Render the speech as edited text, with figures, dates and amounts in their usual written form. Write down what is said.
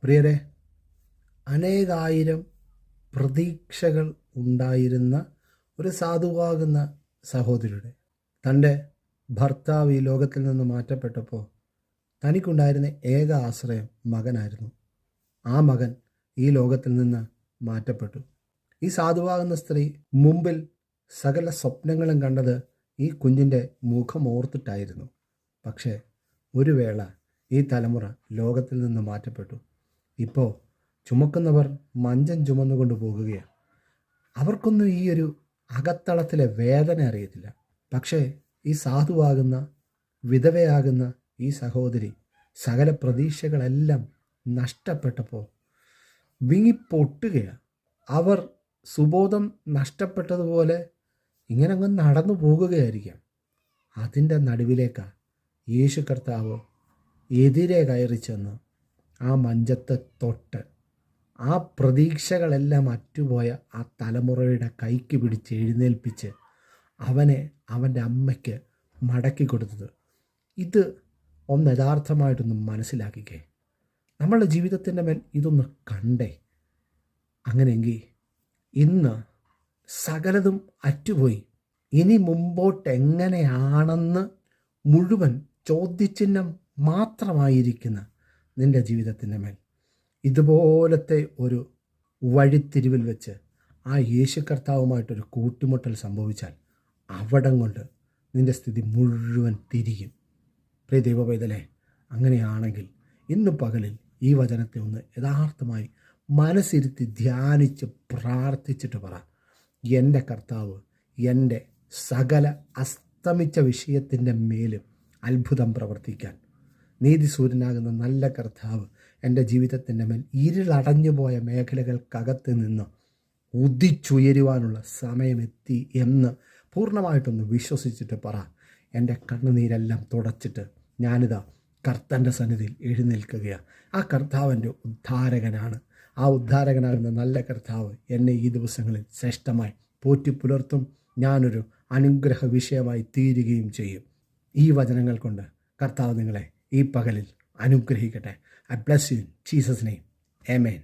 പ്രിയരെ, അനേകായിരം പ്രതീക്ഷകൾ ഉണ്ടായിരുന്ന ഒരു സാധുവാകുന്ന സഹോദരിയുടെ തൻ്റെ ഭർത്താവ് ഈ ലോകത്തിൽ നിന്ന് മാറ്റപ്പെട്ടപ്പോൾ തനിക്കുണ്ടായിരുന്ന ഏക ആശ്രയം മകനായിരുന്നു. ആ മകൻ ഈ ലോകത്തിൽ നിന്ന് മാറ്റപ്പെട്ടു. ഈ സാധുവാകുന്ന സ്ത്രീ മുമ്പിൽ സകല സ്വപ്നങ്ങളും കണ്ടത് ഈ കുഞ്ഞിൻ്റെ മുഖമോർത്തിട്ടായിരുന്നു. പക്ഷേ ഒരു വേള ഈ തലമുറ ലോകത്തിൽ നിന്ന് മാറ്റപ്പെട്ടു. ഇപ്പോൾ ചുമക്കുന്നവർ മഞ്ചം ചുമന്നുകൊണ്ട് പോകുകയാണ്. അവർക്കൊന്നും ഈ ഒരു അകത്തളത്തിലെ വേദന അറിയത്തില്ല. പക്ഷേ ഈ സാധുവാകുന്ന വിധവയാകുന്ന ഈ സഹോദരി സകല പ്രതീക്ഷകളെല്ലാം നഷ്ടപ്പെട്ടപ്പോൾ വിങ്ങിപ്പൊട്ടുകയാണ്. അവർ സുബോധം നഷ്ടപ്പെട്ടതുപോലെ ഇങ്ങനെ അങ്ങ് നടന്നു പോകുകയായിരിക്കാം. അതിൻ്റെ നടുവിലേക്കാണ് യേശു കർത്താവ് എതിരെ കയറി ചെന്ന് ആ മഞ്ചത്തെ തൊട്ട് ആ പ്രതീക്ഷകളെല്ലാം അറ്റുപോയ ആ തലമുറയുടെ കൈക്ക് പിടിച്ച് എഴുന്നേൽപ്പിച്ച് അവനെ അവൻ്റെ അമ്മയ്ക്ക് മടക്കി കൊടുത്തത്. ഇത് ഒന്ന് യഥാർത്ഥമായിട്ടൊന്ന് മനസ്സിലാക്കിക്കേ. നമ്മളുടെ ജീവിതത്തിൻ്റെ മേൽ ഇതൊന്ന് കണ്ടേ. അങ്ങനെയെങ്കിൽ ഇന്ന് സകലതും അറ്റുപോയി. ഇനി മുമ്പോട്ട് എങ്ങനെയാണെന്ന് മുഴുവൻ ചോദ്യചിഹ്നം മാത്രമായിരിക്കുന്ന നിൻ്റെ ജീവിതത്തിൻ്റെ മേൽ ഇതുപോലത്തെ ഒരു വഴിത്തിരിവിൽ വെച്ച് ആ യേശു കർത്താവുമായിട്ടൊരു കൂട്ടിമുട്ടൽ സംഭവിച്ചാൽ അവിടം കൊണ്ട് നിൻ്റെ സ്ഥിതി മുഴുവൻ തിരിയും. പ്രിയ ദൈവപൈതലേ, അങ്ങനെയാണെങ്കിൽ ഇന്ന് പകലിൽ ഈ വചനത്തെ ഒന്ന് യഥാർത്ഥമായി മനസ്സിരുത്തി ധ്യാനിച്ച് പ്രാർത്ഥിച്ചിട്ട് പറ, എൻ്റെ കർത്താവ് എൻ്റെ സകല അസ്തമിച്ച വിഷയത്തിൻ്റെ മേലും അത്ഭുതം പ്രവർത്തിക്കാൻ, നീതിസൂര്യനാകുന്ന നല്ല കർത്താവ് എൻ്റെ ജീവിതത്തിൻ്റെ മേൽ ഇരുളടഞ്ഞു പോയ മേഖലകൾക്കകത്ത് നിന്ന് ഉദിച്ചുയരുവാനുള്ള സമയമെത്തി എന്ന് പൂർണ്ണമായിട്ടൊന്ന് വിശ്വസിച്ചിട്ട് പറ. എൻ്റെ കണ്ണുനീരെല്ലാം തുടച്ചിട്ട് ഞാനിതാ കർത്തൻ്റെ സന്നിധിയിൽ എഴുന്നേൽക്കുകയാണ്. ആ കർത്താവിൻ്റെ ഉദ്ധാരകനാണ്. ആ ഉദ്ധാരകനാകുന്ന നല്ല കർത്താവ് എന്നെ ഈ ദിവസങ്ങളിൽ ശ്രേഷ്ഠമായി പോറ്റി പുലർത്തും. ഞാനൊരു അനുഗ്രഹ വിഷയമായി തീരുകയും ചെയ്യും. ഈ വചനങ്ങൾ കൊണ്ട് കർത്താവ് നിങ്ങളെ ഈ പകലിൽ അനുഗ്രഹിക്കട്ടെ. I bless you in Jesus' name. Amen.